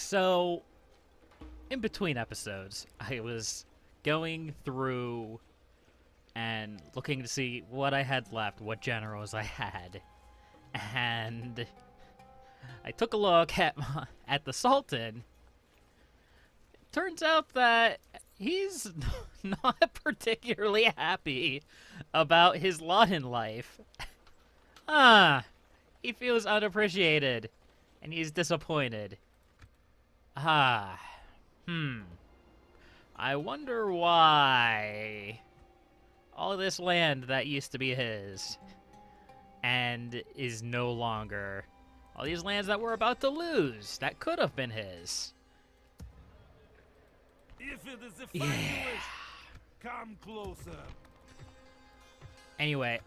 So, in between episodes, I was going through and looking to see what I had left, what generals I had, and I took a look at the Sultan. Turns out that he's not particularly happy about his lot in life. He feels unappreciated, and he's disappointed. I wonder why all this land that used to be his and is no longer. All these lands that we're about to lose that could have been his. If it is the final wish, come closer. Anyway,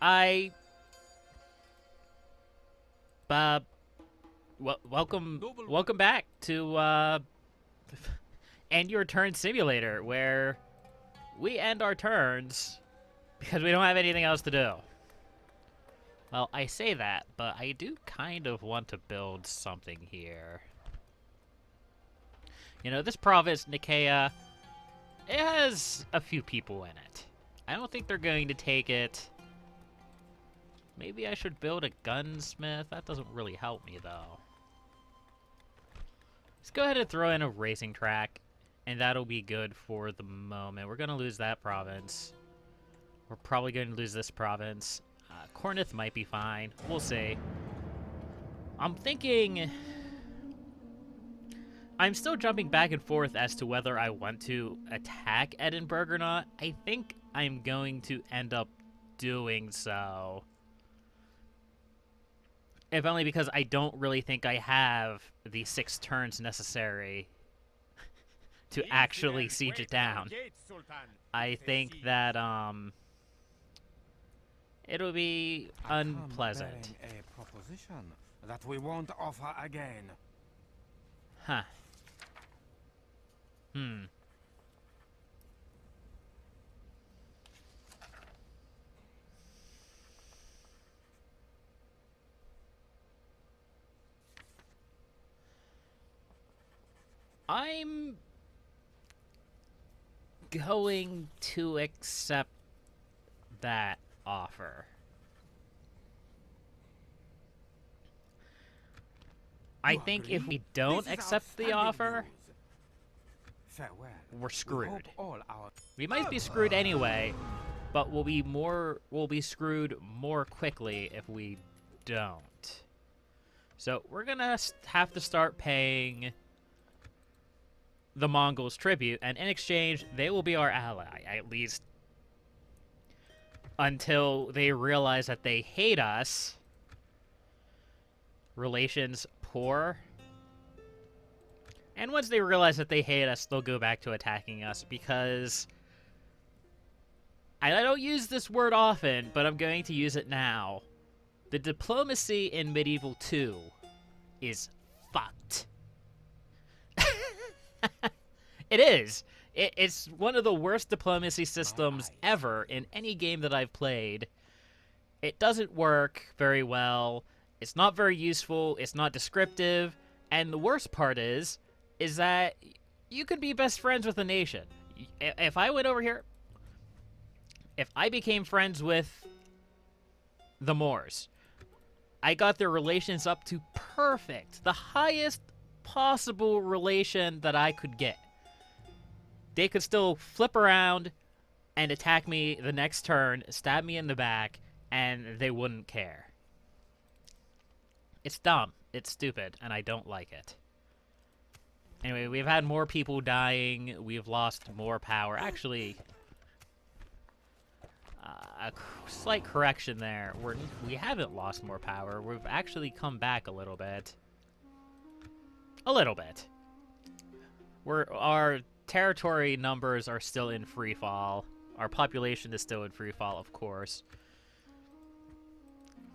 welcome back to End Your Turn Simulator, where we end our turns because we don't have anything else to do. Well, I say that, but I do kind of want to build something here. You know, this province, Nicaea, it has a few people in it. I don't think they're going to take it. Maybe I should build a gunsmith. That doesn't really help me, though. Let's go ahead and throw in a racing track, and that'll be good for the moment. We're going to lose that province. We're probably going to lose this province. Cornith might be fine. We'll see. I'm thinking... I'm still jumping back and forth as to whether I want to attack Edinburgh or not. I think I'm going to end up doing so. If only because I don't really think I have the 6 turns necessary to actually siege it down. I think that, it'll be unpleasant. A proposition that we won't offer again. Huh. I'm going to accept that offer. I think if we don't accept the offer, we're screwed. We might be screwed anyway, but we'll be screwed more quickly if we don't. So we're gonna have to start paying the Mongols tribute, and in exchange, they will be our ally, at least until they realize that they hate us. Relations poor. And once they realize that they hate us, they'll go back to attacking us, because I don't use this word often, but I'm going to use it now. The diplomacy in Medieval 2 is fucked. It is. It's one of the worst diplomacy systems ever in any game that I've played. It doesn't work very well. It's not very useful. It's not descriptive. And the worst part is that you can be best friends with a nation. If I went over here, if I became friends with the Moors, I got their relations up to perfect, the highest possible relation that I could get. They could still flip around and attack me the next turn, stab me in the back, and they wouldn't care. It's dumb. It's stupid, and I don't like it. Anyway, we've had more people dying. We've lost more power. Actually, a slight correction there. We haven't lost more power. We've actually come back a little bit. A little bit. Our territory numbers are still in free fall. Our population is still in free fall, of course.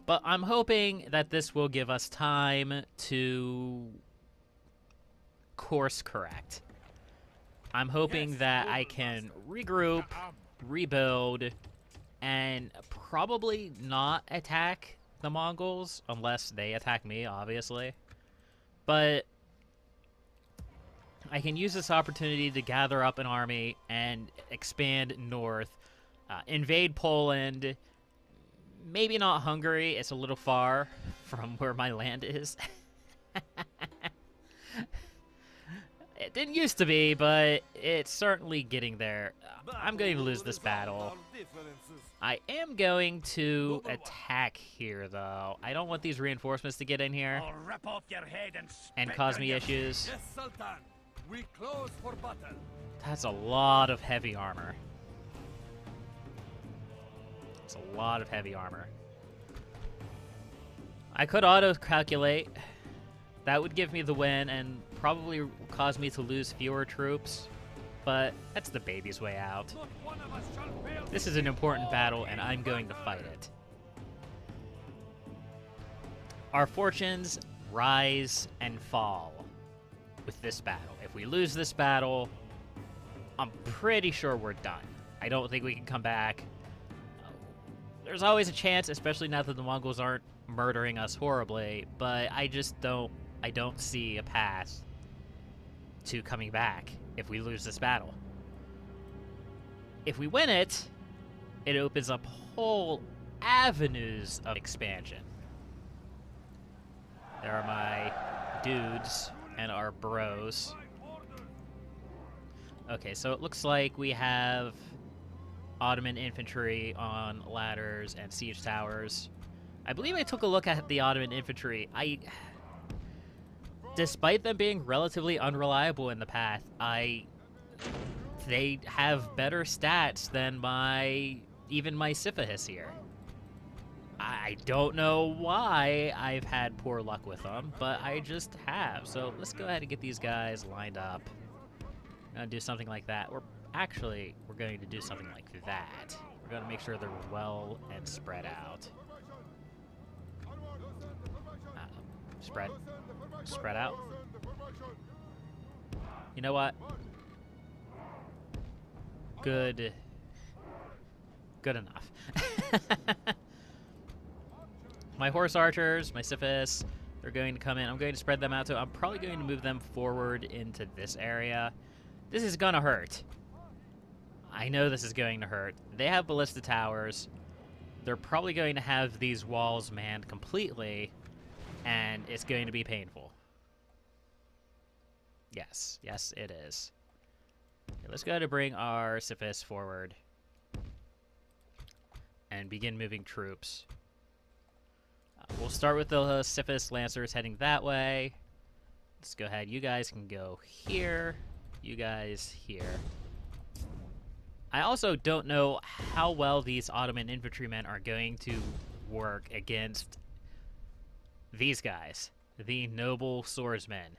But I'm hoping that this will give us time to course correct. I'm hoping that I can regroup, rebuild, and probably not attack the Mongols unless they attack me, obviously. But I can use this opportunity to gather up an army and expand north, invade Poland. Maybe not Hungary. It's a little far from where my land is. It didn't used to be, but it's certainly getting there. I'm going to lose this battle. I am going to attack here, though. I don't want these reinforcements to get in here I'll rip off your head and cause me issues. Yes, Sultan. We close for battle. That's a lot of heavy armor. It's a lot of heavy armor. I could auto-calculate. That would give me the win and probably cause me to lose fewer troops, but that's the baby's way out. Not one of us shall fail. This is an important battle, and I'm going to fight it. Our fortunes rise and fall with this battle. If we lose this battle, I'm pretty sure we're done. I don't think we can come back. There's always a chance, especially now that the Mongols aren't murdering us horribly, but I don't see a path to coming back if we lose this battle. If we win it, it opens up whole avenues of expansion. There are my dudes and our bros. Okay, so it looks like we have Ottoman infantry on ladders and siege towers. I believe I took a look at the Ottoman infantry. Despite them being relatively unreliable in the path, they have better stats than even my Sifahis here. I don't know why I've had poor luck with them, but I just have. So let's go ahead and get these guys lined up. I'm gonna do something like that. We're going to do something like that. We're gonna make sure they're well and spread out. Spread out. You know what? Good enough. My horse archers, my Sifis, they're going to come in. I'm going to spread them out, so I'm probably going to move them forward into this area. This is gonna hurt. I know this is going to hurt. They have ballista towers. They're probably going to have these walls manned completely, and it's going to be painful. Yes, it is. Okay, let's go ahead and bring our Sifis forward and begin moving troops. We'll start with the Sifis Lancers heading that way. Let's go ahead. You guys can go here. You guys here. I also don't know how well these Ottoman infantrymen are going to work against these guys, the noble swordsmen.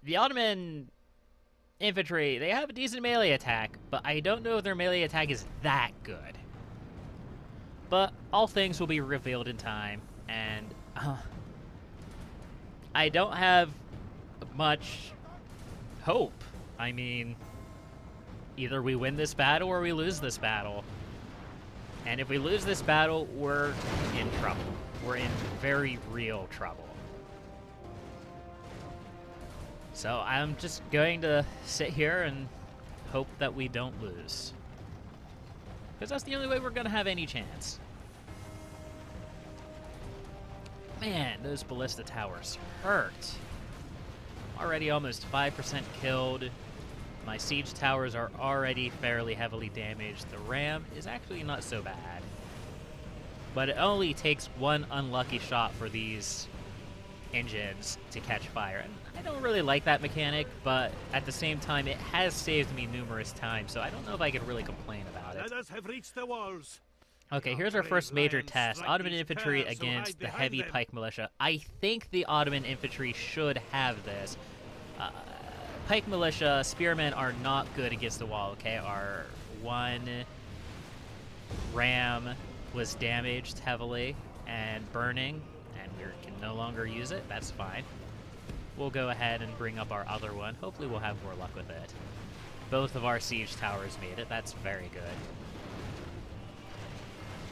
The Ottoman infantry, they have a decent melee attack, but I don't know if their melee attack is that good. But all things will be revealed in time, and I don't have much hope. I mean, either we win this battle or we lose this battle. And if we lose this battle, we're in trouble. We're in very real trouble. So I'm just going to sit here and hope that we don't lose. Because that's the only way we're going to have any chance. Man, those ballista towers hurt. Already almost 5% killed. My siege towers are already fairly heavily damaged. The ram is actually not so bad. But it only takes one unlucky shot for these engines to catch fire. And I don't really like that mechanic, but at the same time, it has saved me numerous times, so I don't know if I can really complain about it. Let us have reached the walls. Okay, here's our first major test. Ottoman infantry against the heavy pike militia. I think the Ottoman infantry should have this. Pike militia, spearmen are not good against the wall, okay? Our one ram was damaged heavily and burning, and we can no longer use it. That's fine. We'll go ahead and bring up our other one. Hopefully we'll have more luck with it. Both of our siege towers made it. That's very good.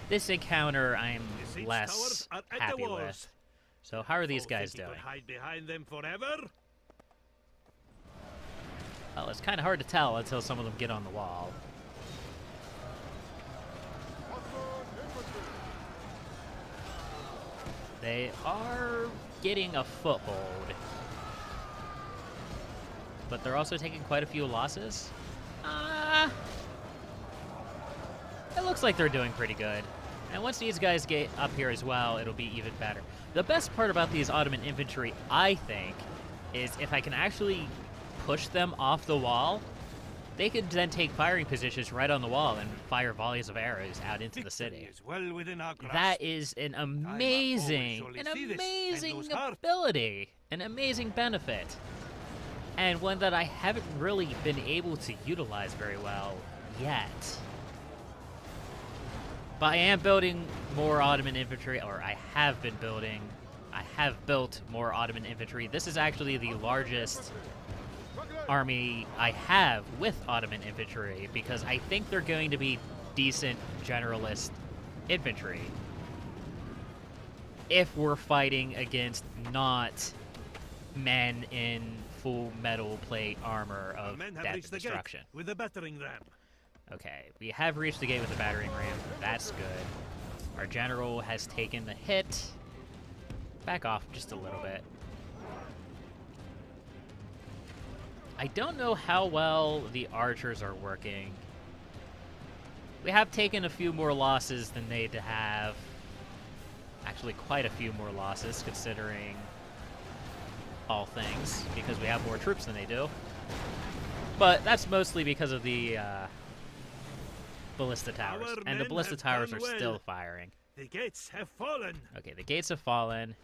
This encounter I'm less happy with. So how are these guys doing? Hide behind them forever? Well, it's kind of hard to tell until some of them get on the wall. They are getting a foothold. But they're also taking quite a few losses. It looks like they're doing pretty good. And once these guys get up here as well, it'll be even better. The best part about these Ottoman infantry, I think, is if I can actually push them off the wall, they could then take firing positions right on the wall and fire volleys of arrows out into the city. Well within our grasp. That is an amazing ability, an amazing benefit, and one that I haven't really been able to utilize very well yet. But I am building more Ottoman infantry, or I have built more Ottoman infantry. This is actually the largest army I have with Ottoman infantry, because I think they're going to be decent generalist infantry if we're fighting against not men in full metal plate armor of death and destruction. With the battering ram. Okay, we have reached the gate with the battering ram. That's good. Our general has taken the hit. Back off just a little bit. I don't know how well the archers are working. We have taken a few more losses than they'd have. Actually, quite a few more losses, considering all things, because we have more troops than they do. But that's mostly because of the ballista towers. And the ballista towers are still firing. The gates have fallen. Okay, the gates have fallen.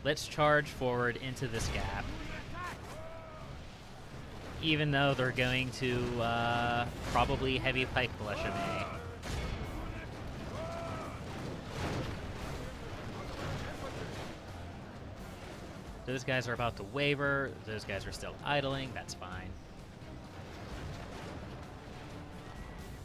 Let's charge forward into this gap. Even though they're going to probably heavy pike militia me. Those guys are about to waver. Those guys are still idling. That's fine.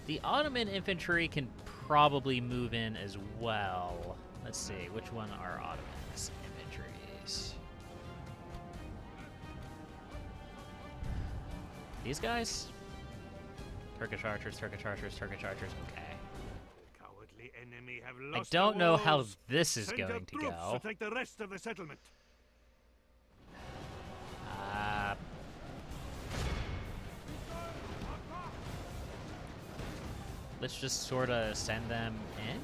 The Ottoman infantry can probably move in as well. Let's see, which one are Ottomans' infantries? These guys? Turkish archers, Turkish archers, Turkish archers, okay. Cowardly enemy have I lost don't the know how walls. this is Send going your to troops go. to take the rest of the settlement. Let's just sort of send them in.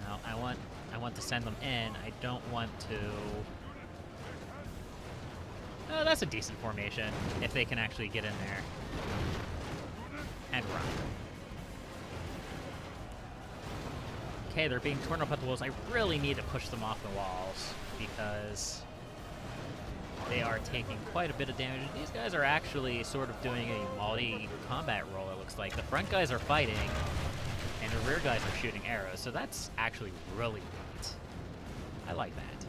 No, I want to send them in. I don't want to. Oh, that's a decent formation if they can actually get in there and run. Okay, they're being torn up at the walls. I really need to push them off the walls because they are taking quite a bit of damage. These guys are actually sort of doing a multi-combat role, it looks like. The front guys are fighting, and the rear guys are shooting arrows, so that's actually really neat. I like that.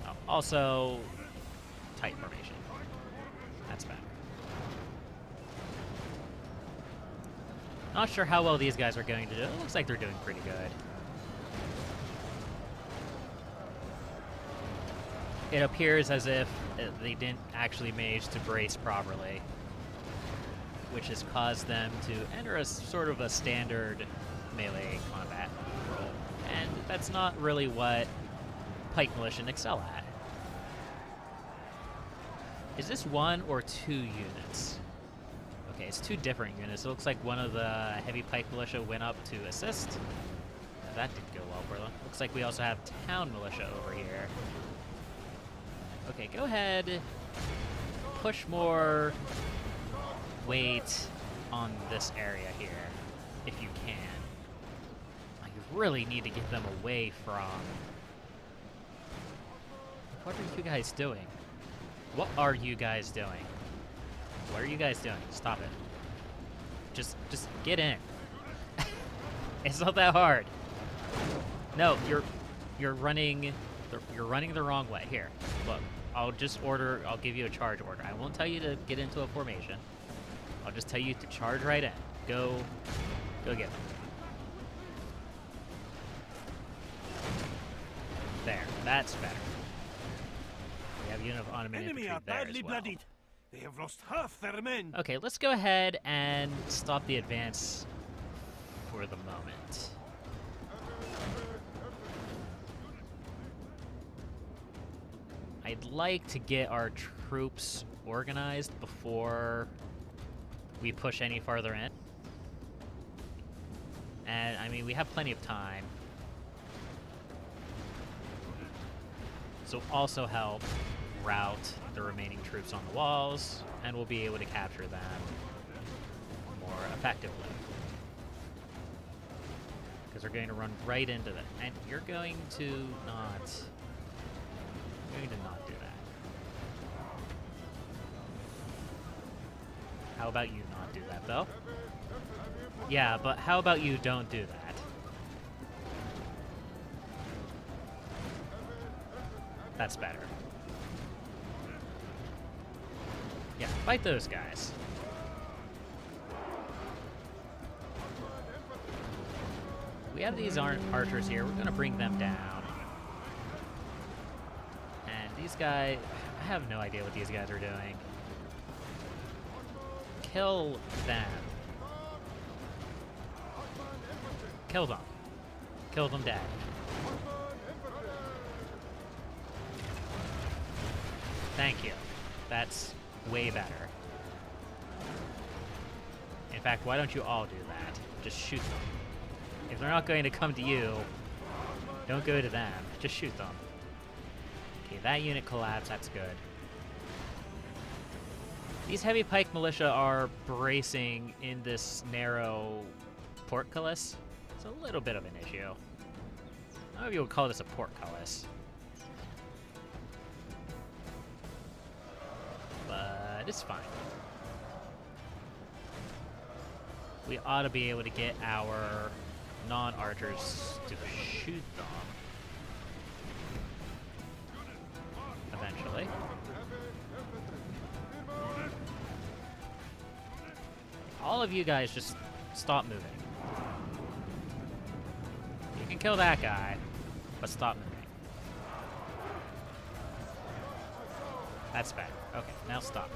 Oh, also, tight formation. That's better. Not sure how well these guys are going to do. It looks like they're doing pretty good. It appears as if they didn't actually manage to brace properly, which has caused them to enter a sort of a standard melee combat role. And that's not really what pike militia excel at. Is this one or two units? Okay, it's two different units. It looks like one of the heavy pike militia went up to assist. That didn't go well for them. Looks like we also have town militia over here. Okay, go ahead. Push more weight on this area here, if you can. I really need to get them away from... What are you guys doing? What are you guys doing? What are you guys doing? Stop it. Just get in. It's not that hard. No, you're running the wrong way. Here, look. I'll give you a charge order. I won't tell you to get into a formation. I'll just tell you to charge right in. Go get them. There. That's better. We have a unit of Ottoman Enemy infantry are there badly as well. bloodied. They have lost half their men. Okay, let's go ahead and stop the advance for the moment. I'd like to get our troops organized before we push any farther in. And, I mean, we have plenty of time. So also help route the remaining troops on the walls, and we'll be able to capture them more effectively. Because we're going to run right into them. And you're going to not do that. How about you not do that, though? Yeah, but how about you don't do that? That's better. Yeah, fight those guys. We have these archers here. We're going to bring them down. And these guys... I have no idea what these guys are doing. Kill them. Kill them. Kill them dead. Thank you. That's way better. In fact, why don't you all do that? Just shoot them. If they're not going to come to you, don't go to them. Just shoot them. Okay, that unit collapsed. That's good. These heavy pike militia are bracing in this narrow portcullis. It's a little bit of an issue. I don't know if you would call this a portcullis. But it's fine. We ought to be able to get our non-archers to shoot them. Eventually. All of you guys just stop moving. You can kill that guy, but stop moving. That's better. Okay, now stop.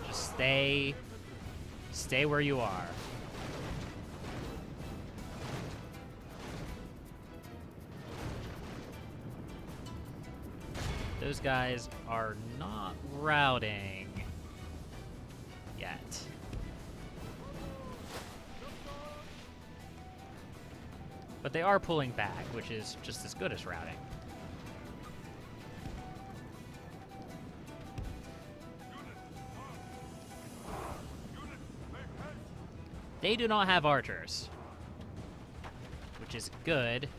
Just stay where you are. Those guys are not routing yet. But they are pulling back, which is just as good as routing. They do not have archers, which is good,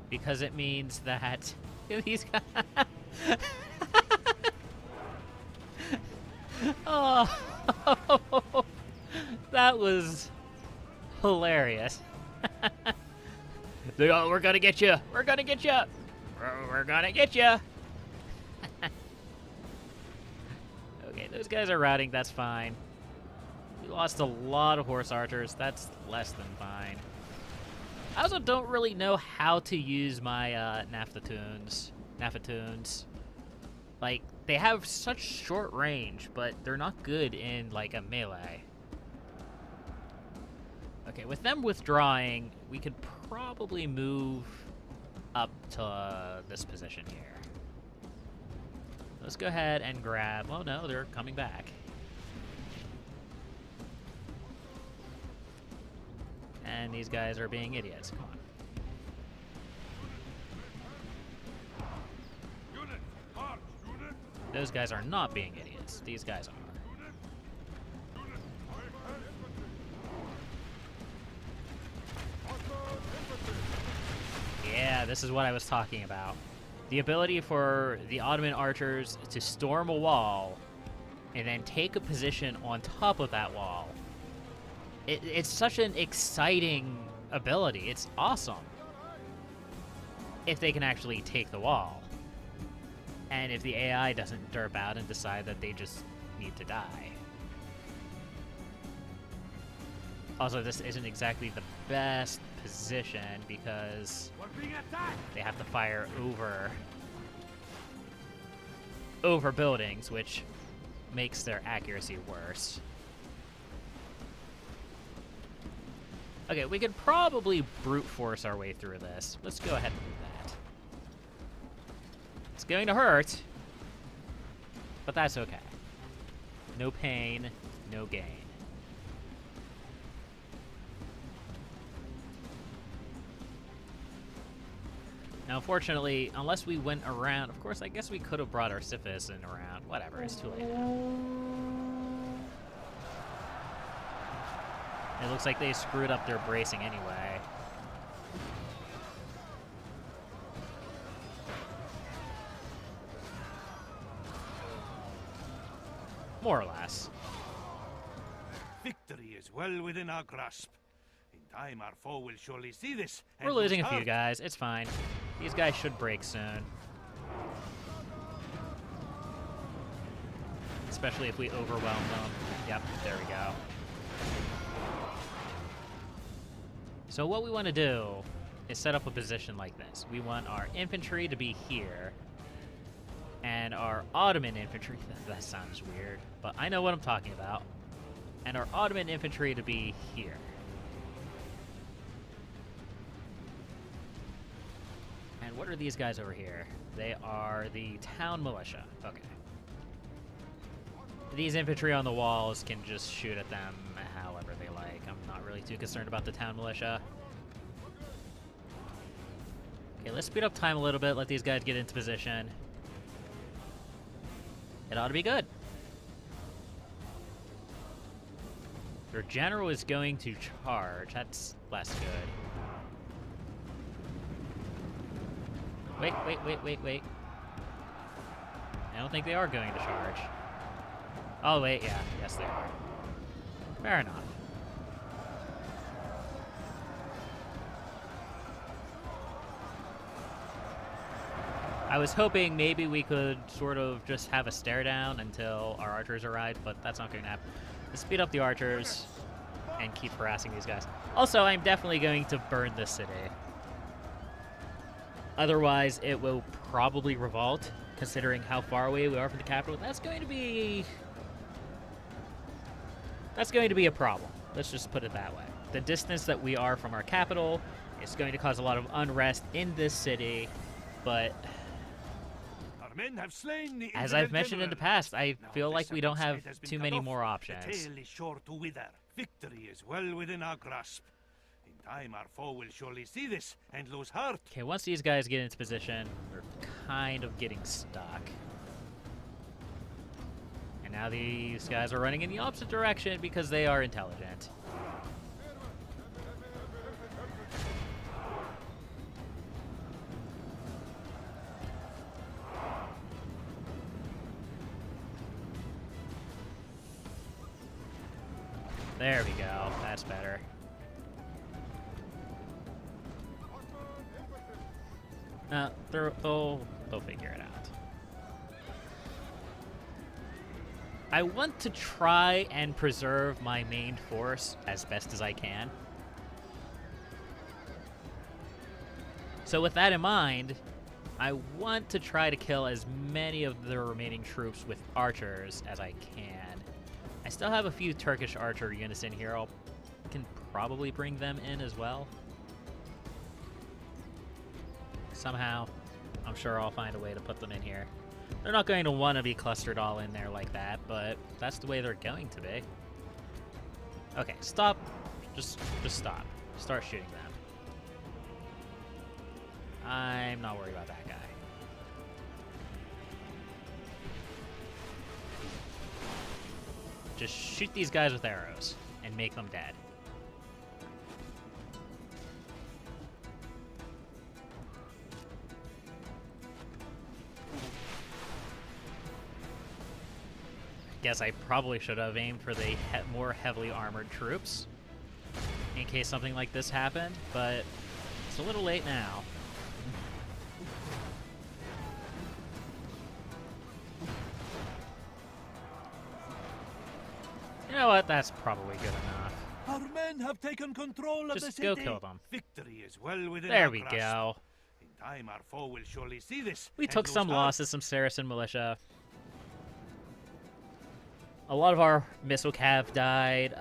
because it means that these guys... Oh, that was hilarious. They go, we're gonna get you. We're gonna get you. We're gonna get you. Okay, those guys are routing. That's fine. We lost a lot of horse archers. That's less than fine. I also don't really know how to use my Naphatoons. Like, they have such short range, but they're not good in, like, a melee. Okay, with them withdrawing, we could probably move up to this position here. Let's go ahead and grab... Oh, no, they're coming back. And these guys are being idiots. Come on. Those guys are not being idiots. These guys are. Yeah, this is what I was talking about. The ability for the Ottoman archers to storm a wall and then take a position on top of that wall. It's such an exciting ability. It's awesome. If they can actually take the wall. And if the AI doesn't derp out and decide that they just need to die. Also, this isn't exactly the best position because We're being attacked! they have to fire over buildings, which makes their accuracy worse. Okay, we could probably brute force our way through this. Let's go ahead and do that. It's going to hurt, but that's okay. No pain, no gain. Now, unfortunately, unless we went around... Of course, I guess we could have brought our Sisyphus in around. Whatever, it's too late now. It looks like they screwed up their bracing anyway. More or less. Victory is well within our grasp. In time, our foe will surely see this. We're and losing lose a few heart. guys. It's fine. These guys should break soon. Especially if we overwhelm them. Yep, there we go. So what we want to do is set up a position like this. We want our infantry to be here. And our Ottoman infantry... That sounds weird, but I know what I'm talking about. And our Ottoman infantry to be here. And what are these guys over here? They are the town militia. Okay. These infantry on the walls can just shoot at them however they like. I'm not really too concerned about the town militia. Okay, let's speed up time a little bit. Let these guys get into position. It ought to be good. Their general is going to charge. That's less good. Wait. I don't think they are going to charge. Oh, wait, yeah. Yes, they are. Fair enough. I was hoping maybe we could sort of just have a stare down until our archers arrived, but that's not going to happen. Let's speed up the archers and keep harassing these guys. Also, I'm definitely going to burn this city. Otherwise, it will probably revolt, considering how far away we are from the capital. That's going to be a problem. Let's just put it that way. The distance that we are from our capital is going to cause a lot of unrest in this city, but Our men have slain the as infidel I've mentioned in the general. past, I Now feel the like we don't second have sight has been too cut many off. more The options. tail is sure to wither. Victory is well within our grasp. In time, our foe will surely see this and lose heart. Okay, once these guys get into position, we're kind of getting stuck. And now these guys are running in the opposite direction because they are intelligent. There we go. That's better. They'll figure it out. I want to try and preserve my main force as best as I can. So with that in mind, I want to try to kill as many of the remaining troops with archers as I can. I still have a few Turkish archer units in here. I can probably bring them in as well. Somehow, I'm sure I'll find a way to put them in here. They're not going to want to be clustered all in there like that, but that's the way they're going to be. Okay, stop. Just stop. Start shooting them. I'm not worried about that guy. Just shoot these guys with arrows and make them dead. Guess I probably should have aimed for the more heavily armored troops in case something like this happened, but it's a little late now. You know what? That's probably good enough. Our men have taken control of the Just city. go kill them. Victory is well within There our we grasp. go. In time, our foe will surely see this. We and took lose some heart. losses, some Saracen militia. A lot of our missile cav died.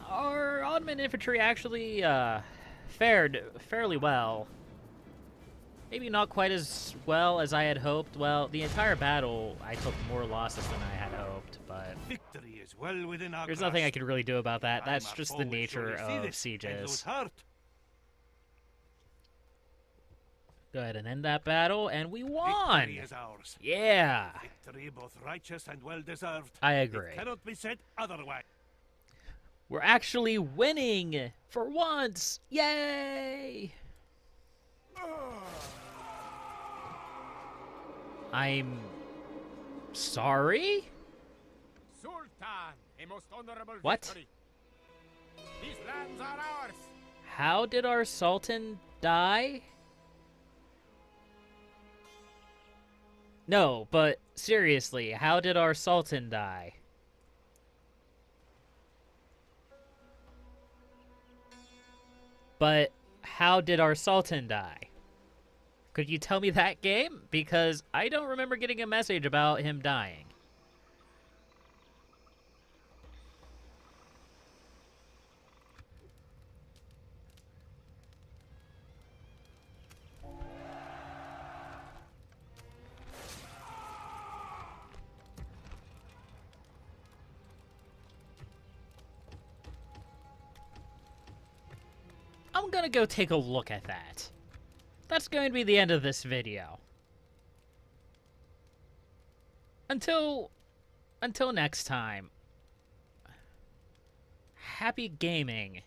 Our Ottoman infantry actually fared fairly well. Maybe not quite as well as I had hoped. Well, the entire battle, I took more losses than I had hoped, but Victory is well within our there's grasp. nothing I can really do about that. Time That's our just foe the will nature surely see of this and lose sieges. heart. Go ahead and end that battle, and we won! Victory is ours. Yeah! Victory both righteous and well deserved. I agree. It cannot be said otherwise. We're actually winning! For once! Yay! I'm sorry? Sultan, a most honorable What? victory. These lands are ours. How did our Sultan die? No, but seriously, how did our Sultan die? But how did our Sultan die? Could you tell me that, game? Because I don't remember getting a message about him dying. I'm gonna go take a look at that. That's going to be the end of this video. Until next time. Happy gaming.